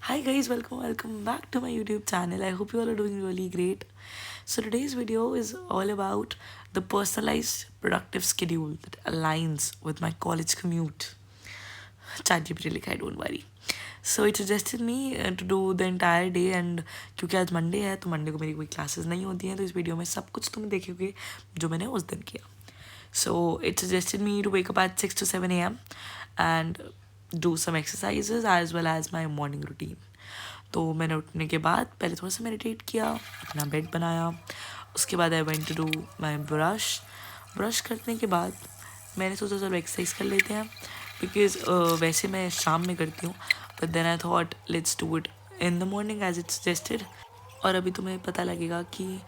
Hi guys, welcome back to my YouTube channel. I hope you all are doing really great. So today's video is all about the personalized productive schedule that aligns with my college commute. ChatGPT लिखा है, don't worry. So it suggested me to do the entire day and क्योंकि आज Monday है तो Monday को मेरी कोई classes नहीं होती हैं तो इस वीडियो में सब कुछ तुम देखोगे जो मैंने उस दिन किया. So it suggested me to wake up at 6 to 7 a.m. and do some exercises as well as my morning routine. तो मैंने उठने के बाद पहले थोड़ा सा मेडिटेट किया, अपना बेड बनाया. उसके बाद I went to do my brush करने के बाद मैंने सोचा चलो एक्सरसाइज कर लेते हैं बिकॉज वैसे मैं शाम में करती हूँ but then I thought let's do it in the morning as it suggested. और अभी तुम्हें पता लगेगा कि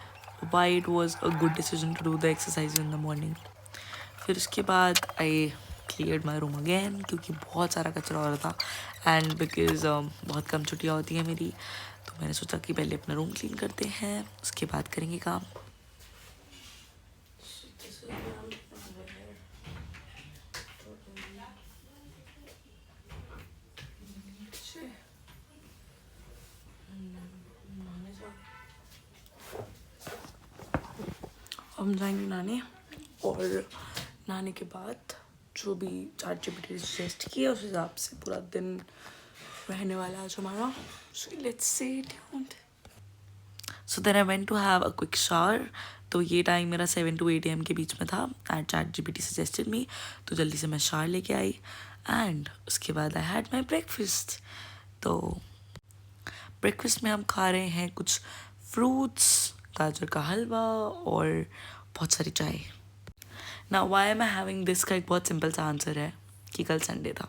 why it was a good decision to do the exercise in the morning. फिर उसके बाद I cleared my room again क्योंकि बहुत सारा कचरा हो रहा था एंड बिकॉज बहुत कम छुट्टियाँ होती हैं मेरी तो मैंने सोचा कि पहले अपना रूम क्लीन करते हैं उसके बाद करेंगे काम. हम जाएंगे नहाने और नहाने के बाद जो भी ChatGPT सजेस्ट किया उस हिसाब से पूरा दिन रहने वाला आज हमारा. So let's stay tuned. So then I went to have a quick shower. तो ये टाइम मेरा 7 to 8 AM के बीच में था एंड ChatGPT सजेस्टेड मी तो जल्दी से मैं शावर लेके आई एंड उसके बाद आई हैड माई ब्रेकफास्ट. तो ब्रेकफास्ट में हम खा रहे हैं कुछ फ्रूट्स, गाजर का हलवा और बहुत सारी चाय. ना why am I having this का एक बहुत सिंपल सा आंसर है कि कल संडे था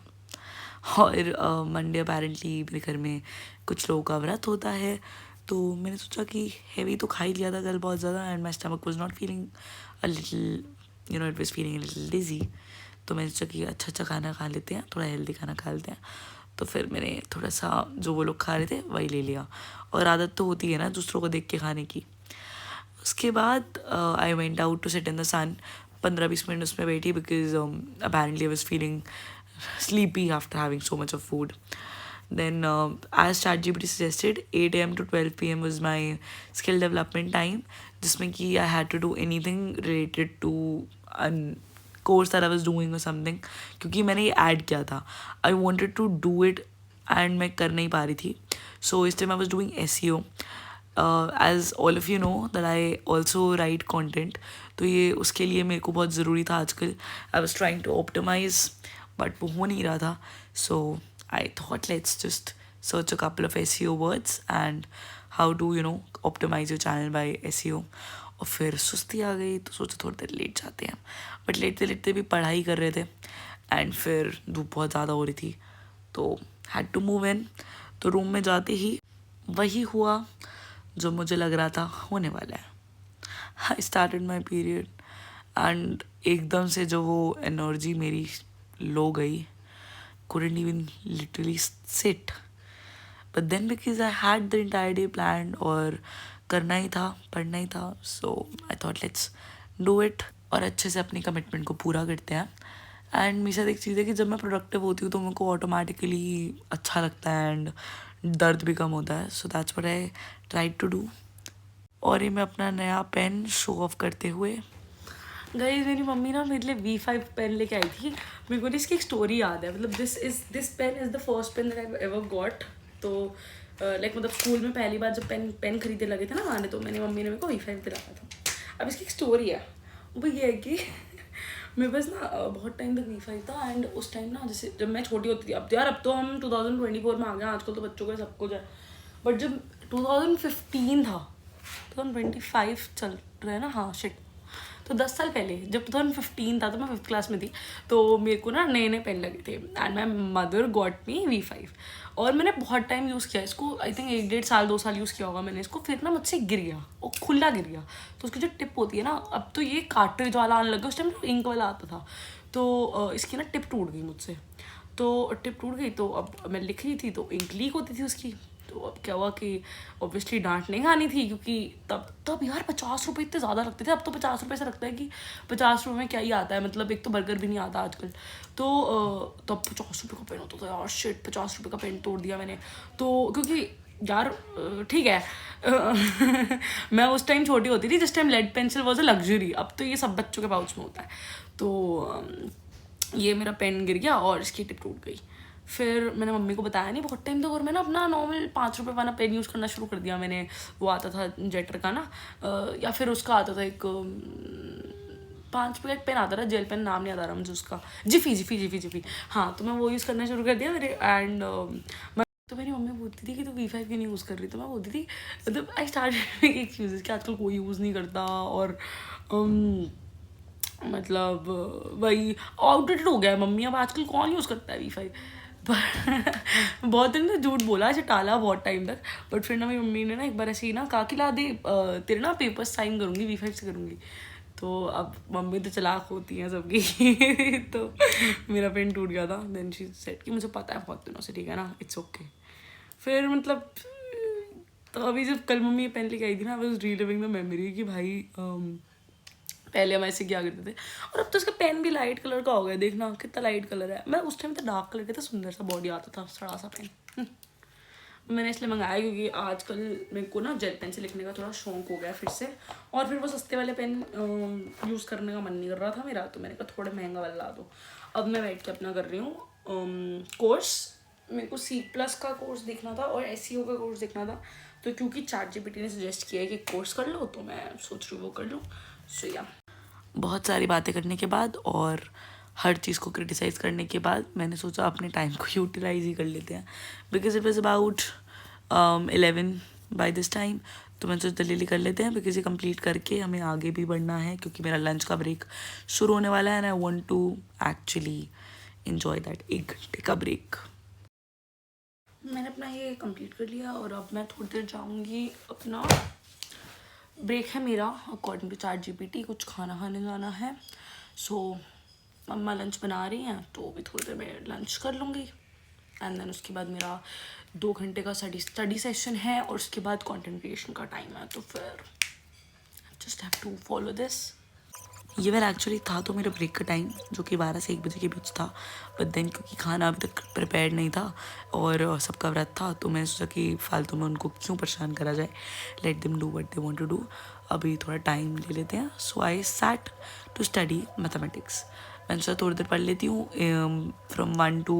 और मंडे अपेरेंटली मेरे घर में कुछ लोगों का व्रत होता है तो मैंने सोचा कि हैवी तो खा ही लिया था कल बहुत ज़्यादा and my stomach was not feeling a little it was feeling a little dizzy. तो मैंने सोचा कि अच्छा खाना खा लेते हैं, थोड़ा हेल्दी खाना खा लेते हैं. तो फिर मैंने थोड़ा सा जो वो लोग खा रहे थे वही ले लिया और आदत तो होती है ना दूसरों को देख के खाने की. उसके बाद I went out to sit in the sun. 15-20 minute उसमें बैठी because apparently I was feeling sleepy after having so much of food. Then, as ChatGPT suggested, 8 AM to 12 PM was my skill development time, जिसमें कि I had to do anything related to a course that I was doing or something. क्योंकि मैंने ये add किया था. I wanted to do it and मैं कर नहीं पा रही थी. So इस time I was doing SEO. As all of you know that I also write content. तो ये उसके लिए मेरे को बहुत ज़रूरी था आजकल. I was trying to optimize but वो हो नहीं रहा था. So I thought let's just search a couple of SEO words and how to optimize your channel by SEO. और फिर सुस्ती आ गई तो सोचा थोड़ी देर लेट जाते हैं बट लेटते लेटते भी पढ़ाई कर रहे थे एंड फिर धूप बहुत ज़्यादा हो रही थी तो हैड टू मूव इन. तो रूम में जाते ही वही हुआ जो मुझे लग रहा था होने वाला है. आई स्टार्टेड माई पीरियड एंड एकदम से जो वो एनर्जी मेरी लो गई. couldn't even literally sit. But then because I had the entire day planned और करना ही था, पढ़ना ही था, so I thought let's do it और अच्छे से अपनी कमिटमेंट को पूरा करते हैं. एंड मेरे साथ एक चीज़ है कि जब मैं प्रोडक्टिव होती हूँ तो मेरे को ऑटोमेटिकली अच्छा लगता है एंड दर्द भी कम होता है. So that's what I tried to do. और ये मैं अपना नया पेन शो ऑफ करते हुए गाइस मेरी मम्मी ना मेरे लिए V5 पेन लेके आई थी. मेरे को इसकी एक स्टोरी याद है. मतलब this pen is the first pen that I ever got. तो लाइक मतलब स्कूल में पहली बार जब पेन खरीदने लगे थे ना आने तो मेरी मम्मी ने मेरे को V5 दिलाया था. अब इसकी एक स्टोरी है. वो ये है कि मेरे पास ना बहुत टाइम तक V5 था एंड उस टाइम ना जैसे जब मैं छोटी होती थी. अब यार अब तो हम 2024 में आ गए. आजकल तो बच्चों को सब कुछ है बट जब 2015 था 2025 चल रहा है ना. हाँ शिट. तो 10 साल पहले जब 2015 था तो मैं 5th क्लास में थी तो मेरे को ना नए नए पेन लगे थे and my mother got me V5 और मैंने बहुत टाइम यूज़ किया इसको. आई थिंक 1-1.5 साल 2 साल यूज़ किया होगा मैंने इसको. फिर ना मुझसे गिर गया और खुला गिर गया. तो उसकी जो टिप होती है ना अब तो ये कार्ट्रिज वाला आने लगा. उस टाइम तो इंक वाला आता था तो इसकी ना टिप टूट गई मुझसे. तो टिप टूट गई तो अब मैं लिख रही थी तो इंक लीक होती थी उसकी. तो अब क्या हुआ कि ऑब्वियसली डांट नहीं खानी थी, क्योंकि तब यार 50 रुपये इतने ज़्यादा लगते थे। अब तो 50 रुपये से लगता है कि 50 रुपये में क्या ही आता है, मतलब एक तो बर्गर भी नहीं आता आजकल। तो तब 50 रुपये का पेन होता था यार, शिट 50 रुपये का पेन तोड़ दिया मैंने। तो क्योंकि यार ठीक है मैं उस टाइम छोटी होती थी जिस time lead pencil was a luxury, अब तो ये सब बच्चों के पाउच में होता है। तो ये मेरा पेन गिर गया और इसकी टिप टूट गई। फिर मैंने मम्मी को बताया नहीं बहुत टाइम तक, और मैंने अपना नॉर्मल 5 रुपये वाला पेन यूज़ करना शुरू कर दिया मैंने। वो आता था जेटर का ना, या फिर उसका आता था एक 5 रुपये का पेन आता था, जेल पेन, नाम नहीं आता रहा मुझे उसका, जिफी। हाँ, तो मैं वो यूज़ करना शुरू कर दिया मेरे। एंड तो मेरी मम्मी बोलती थी कि तू V5 क्यों नहीं यूज़ कर रही, तो मैं बोलती थी मतलब आई स्टार्ट एक्सक्यूजेस कि आजकल कोई यूज़ नहीं करता, और मतलब वही आउटडेटेड हो गया है मम्मी, अब आजकल कौन यूज़ करता है V5। पर बहुत दिन तो झूठ बोला, ऐसे टाला बहुत टाइम तक। बट फिर ना मेरी मम्मी ने ना एक बार ऐसे ही ना कहा कि ला दे तेरे ना पेपर्स साइन करूँगी, V5 से करूँगी। तो अब मम्मी तो चालाक होती हैं सबकी तो मेरा पेन टूट गया था। देन शी सेड कि मुझे पता है बहुत दिनों से, ठीक है ना, इट्स ओके। फिर मतलब तो अभी जब कल मम्मी ये पेन लेके आई थी ना, I was reliving the memory कि भाई पहले हम ऐसे क्या करते थे। और अब तो इसका पेन भी लाइट कलर का हो गया, देखना कितना लाइट कलर है। मैं उस टाइम तो डार्क कलर का था, सुंदर सा बॉडी आता था, सड़ा सा पेन मैंने इसलिए मंगाया क्योंकि आजकल मेरे को ना जेल पेन से लिखने का थोड़ा शौक हो गया फिर से, और फिर वो सस्ते वाले पेन यूज़ करने का मन नहीं कर रहा था मेरा, तो मैंने कहा थोड़ा महंगा वाला ला दो। अब मैं बैठ के अपना कर रही हूँ कोर्स। मेरे को C+ का कोर्स देखना था और SEO का कोर्स देखना था, तो क्योंकि ChatGPT ने सजेस्ट किया है कि कोर्स कर लो, तो मैं सोच रही हूँ वो कर लूँ। सो या बहुत सारी बातें करने के बाद और हर चीज़ को क्रिटिसाइज़ करने के बाद मैंने सोचा अपने टाइम को यूटिलाइज ही कर लेते हैं, because it was about 11 by this time. तो मैंने सोचा जल्दी कर लेते हैं, बिकॉज ये कंप्लीट करके हमें आगे भी बढ़ना है, क्योंकि मेरा लंच का ब्रेक शुरू होने वाला है and I want to actually enjoy that 1 घंटे का ब्रेक। मैंने अपना ये कंप्लीट कर लिया और अब मैं थोड़ी देर जाऊँगी, अपना ब्रेक है मेरा अकॉर्डिंग टू ChatGPT, कुछ खाना खाने जाना है। सो मम्मा लंच बना रही हैं, तो भी थोड़ी देर में लंच कर लूँगी। एंड देन उसके बाद मेरा 2 घंटे का स्टडी सेशन है, और उसके बाद कंटेंट क्रिएशन का टाइम है। तो फिर just have to follow this. ये वेल एक्चुअली था तो मेरा ब्रेक का टाइम, जो कि 12 से 1 बजे के बीच था। बट देन क्योंकि खाना अभी तक प्रिपेयर्ड नहीं था और सबका व्रत था, तो मैंने सोचा कि फालतू में उनको क्यों परेशान करा जाए, let them do what they want to do, अभी थोड़ा टाइम ले लेते हैं। So I sat to study mathematics. मैंने सोचा थोड़ी देर पढ़ लेती हूँ। फ्रॉम 1 to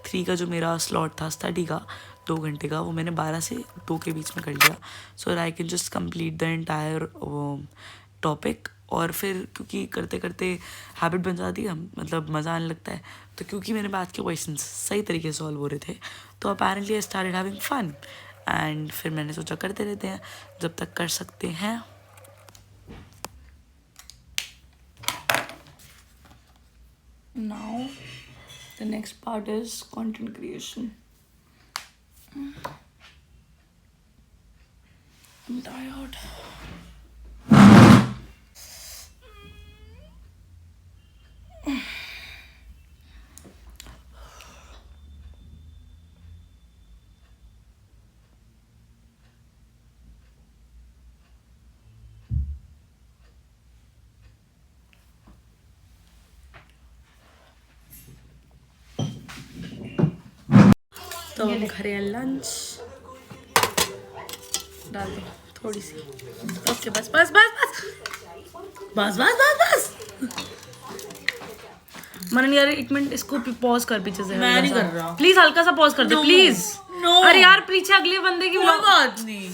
3 का जो मेरा स्लॉट था स्टडी का 2 घंटे का, वो मैंने 12 से 2 के बीच में कर लिया, so I can just complete the entire topic. और फिर क्योंकि करते करते हैबिट बन जाती है, मतलब मज़ा आने लगता है। तो क्योंकि मेरे मैथ के क्वेश्चंस सही तरीके से सॉल्व हो रहे थे, तो apparently I started having fun. And फिर मैंने सोचा करते रहते हैं जब तक कर सकते हैं। Now the next part is content creation. I'm tired. तो हम खा रहे हैं लंच, डाल दो थोड़ी सी। ओके बस बस बस बस बस बस बस बस। मनन यार 1 मिनट इसको पॉज कर पीछे से। मैं नहीं कर रहा, प्लीज हल्का सा पॉज कर दे प्लीज। नो अरे यार पीछे अगले बंदे की कोई बात नहीं।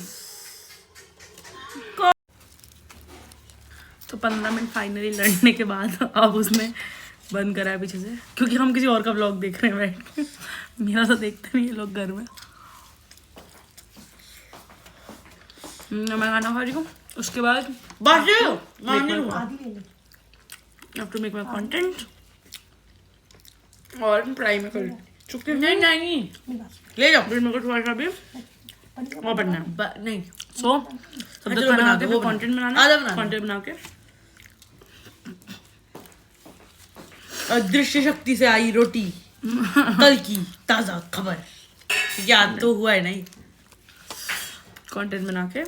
तो 15 मिनट फाइनली लड़ने के बाद अब उसने बंद करा है पीछे से, क्योंकि हम किसी और का व्लॉग देख रहे हैं बैठ के। मेरा तो देखते नहीं ये लोग घर में। मैं खाना खा रही हूँ, उसके बाद टू मेक माई कंटेंट और ट्राई में कर चुके हैं। नहीं ले जाओ, फिर मेरे को थोड़ा सा भी और बनना है। नहीं सो सब तक खाना खाते फिर कंटेंट बनाना, कंटेंट बना के। अदृश्य शक्ति से आई रोटी कल की ताजा खबर, याद तो हुआ है नहीं? कंटेंट बना के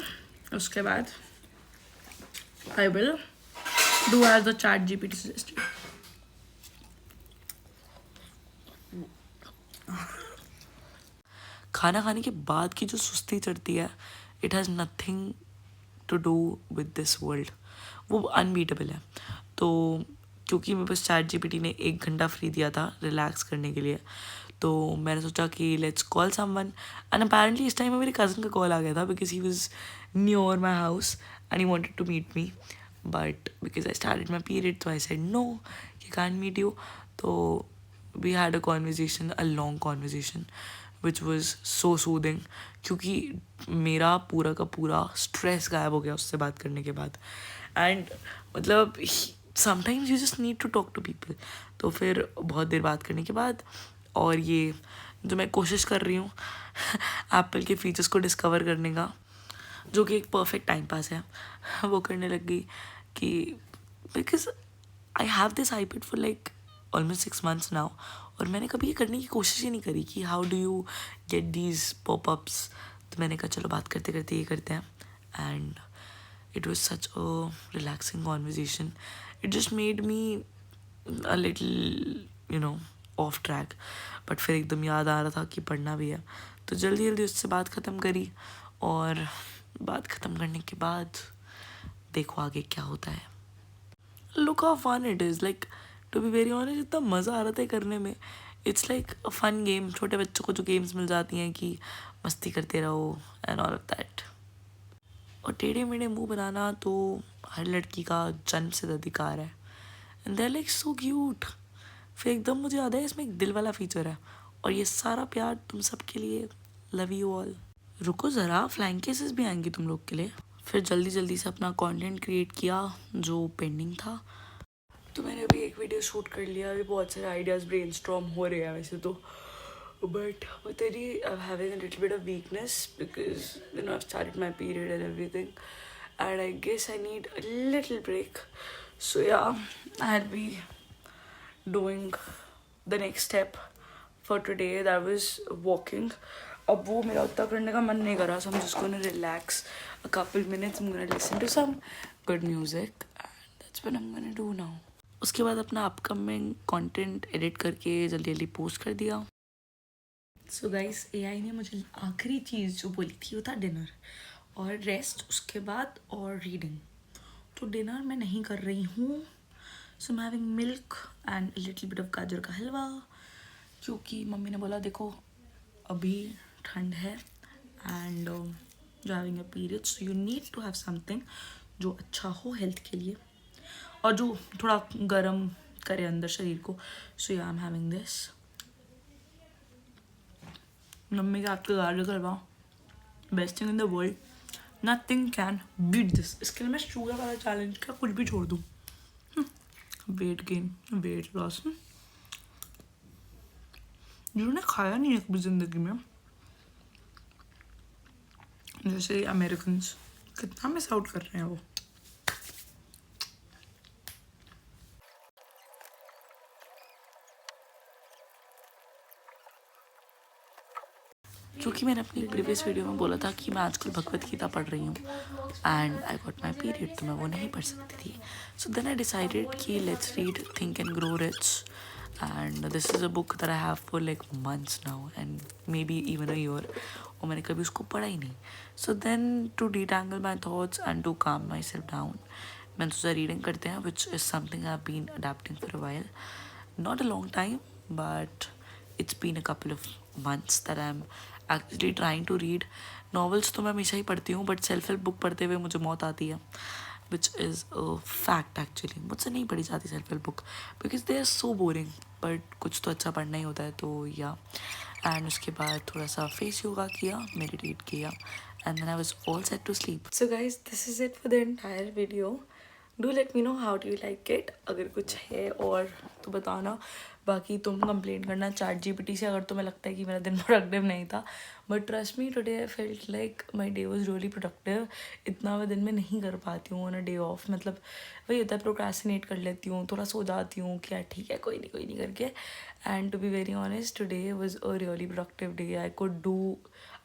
उसके बाद I will do as the chat GPT suggested. खाना खाने के बाद की जो सुस्ती चढ़ती है, it has nothing to do with this world. वो अनबीटेबल है. तो क्योंकि मेरे पास चैट जीपीटी ने 1 घंटा फ्री दिया था रिलैक्स करने के लिए, तो मैंने सोचा कि let's call someone. And apparently इस टाइम में मेरे कज़न का कॉल आ गया था because he was near my house and he wanted to meet me. But because I started my period, तो I said no, he can't meet you. तो we had a conversation, a long conversation, which was so soothing, क्योंकि मेरा पूरा का पूरा stress गायब हो गया उससे बात करने के बाद. एंड मतलब sometimes you just need to talk to people. तो फिर बहुत देर बात करने के बाद, और ये जो मैं कोशिश कर रही हूँ एप्पल के फीचर्स को डिस्कवर करने का, जो कि एक परफेक्ट टाइम पास है, वो करने लग गई. कि because I have this iPad for like almost 6 months now, और मैंने कभी ये करने की कोशिश ही नहीं करी कि how do you get these popups. तो मैंने कहा चलो बात करते करते ये करते हैं. And it was such a relaxing conversation. It just made me a little of track. But फिर एकदम याद आ रहा था कि पढ़ना भी है, तो जल्दी जल्दी उससे बात ख़त्म करी. और बात ख़त्म करने के बाद देखो आगे क्या होता है. Look how fun it is. Like to be very honest, इतना मज़ा आ रहा था करने में. It's like a fun game. छोटे बच्चों को जो गेम्स मिल जाती हैं कि मस्ती करते रहो एंड ऑल ऑफ दैट. और टेढ़े मेढ़े मुंह बनाना तो हर लड़की का जन्म से अधिकार है. And they are like so cute. फिर एकदम मुझे याद है इसमें एक दिल वाला फीचर है, और ये सारा प्यार तुम सबके लिए. Love you all. रुको ज़रा, फ्लाइंग केसेस भी आएंगी तुम लोग के लिए. फिर जल्दी जल्दी से अपना कंटेंट क्रिएट किया जो पेंडिंग था. तो मैंने अभी एक वीडियो शूट कर लिया. अभी बहुत सारे आइडियाज़ ब्रेनस्टॉर्म हो रहे हैं वैसे तो, बट तेरी I am having a little bit of weakness because I started my period and everything, and I guess I need a little break. So yeah, I will be doing the next step for today, that was walking. अब वो मेरा उतना करने का मन नहीं कर रहा, so I'm just gonna relax a couple minutes. I'm gonna listen to some good music, and that's what I'm gonna do now. उसके बाद अपना अपकमिंग कंटेंट एडिट करके जल्दी जल्दी पोस्ट कर दिया. सो गाइस, एआई ने मुझे आखिरी चीज़ जो बोली थी वो था डिनर और रेस्ट, उसके बाद और रीडिंग. तो डिनर मैं नहीं कर रही हूँ. सो मैं having milk and little bit of गाजर का हलवा, क्योंकि मम्मी ने बोला देखो अभी ठंड है एंड जो having a period, so you need to have something जो अच्छा हो हेल्थ के लिए और जो थोड़ा गर्म करे अंदर शरीर को. So yeah I am having this. Mummy के हाथ का गाजर का हलवा, best thing in the world. Nothing can beat this. इसके लिए मैं शुगर वाला चैलेंज का कुछ भी छोड़ दूँ. Weight gain, weight loss. जिन्होंने खाया नहीं है कभी ज़िंदगी में, जैसे अमेरिकन्स, कितना मिस आउट कर रहे हैं वो. क्योंकि मैंने अपनी प्रीवियस वीडियो में बोला था कि मैं आजकल भगवत गीता पढ़ रही हूँ and I got my period, तो मैं वो नहीं पढ़ सकती थी. सो देन आई डिसाइडेड कि let's read think and grow rich. And this is a book that I have for like months now and maybe even a year, और मैंने कभी उसको पढ़ा ही नहीं. So then to detangle my thoughts and to calm myself down, मैंने सोचा reading करते हैं, which is something I've been adapting for a while. Not a long time, but it's been a couple of months that I'm actually trying to read. Novels तो मैं हमेशा ही पढ़ती हूँ, but self help book पढ़ते हुए मुझे मौत आती है, which is a fact actually. मुझसे नहीं पढ़ी जाती self help book because they are so boring, but कुछ तो अच्छा पढ़ना ही होता है. तो या एंड उसके बाद थोड़ा सा फेस योगा किया, मेडिटेट किया, and then I was all set to sleep. So guys, this is it for the entire video. Do let me know how do you like it. अगर कुछ है और तो बताना। बाकी तुम कंप्लेंट करना ChatGPT से अगर तुम्हें लगता है कि मेरा दिन प्रोडक्टिव नहीं था, but trust me today I felt like my day was really productive. इतना मैं दिन में नहीं कर पाती हूँ ऑन अ डे ऑफ, मतलब वही होता है प्रोक्रेस्टिनेट कर लेती हूँ, थोड़ा सो जाती हूँ कि यार ठीक है कोई नहीं करके। And to be very honest today was a really productive day. I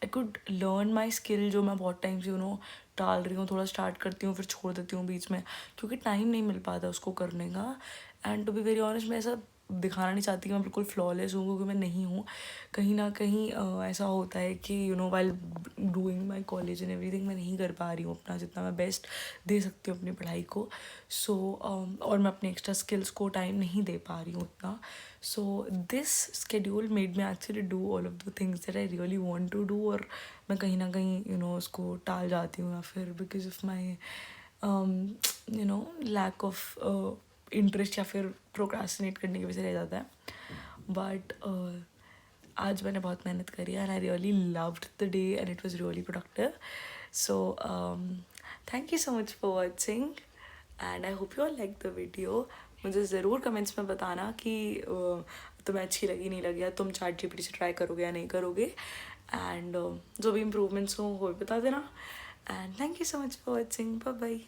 could learn my skill जो मैं बहुत टाइम से टाल रही हूँ। थोड़ा स्टार्ट करती हूँ फिर छोड़ देती हूँ बीच में, क्योंकि टाइम नहीं मिल पाता उसको करने का। And to be very honest मैं ऐसा दिखाना नहीं चाहती कि मैं बिल्कुल फ्लॉलेस हूँ, क्योंकि मैं नहीं हूँ। कहीं ना कहीं ऐसा होता है कि while doing my college and everything मैं नहीं कर पा रही हूँ अपना जितना मैं बेस्ट दे सकती हूँ अपनी पढ़ाई को। सो और मैं अपने एक्स्ट्रा स्किल्स को टाइम नहीं दे पा रही हूँ उतना। So this schedule made me actually do all of the things that I really want to do, और मैं कहीं ना कहीं उसको टाल जाती हूँ, या फिर because of my lack of interest या फिर प्रोक्रास्टिनेट करने की वजह से रह जाता है। बट आज मैंने बहुत मेहनत करी and I really loved the day and it was really productive. So thank you so much for watching and I hope you all like the video. मुझे ज़रूर कमेंट्स में बताना कि तुम्हें अच्छी लगी नहीं लगी, या तुम ChatGPT से ट्राई करोगे या नहीं करोगे। एंड जो भी इम्प्रूवमेंट्स हो वो भी बता देना। And thank you so much for watching. Bye bye.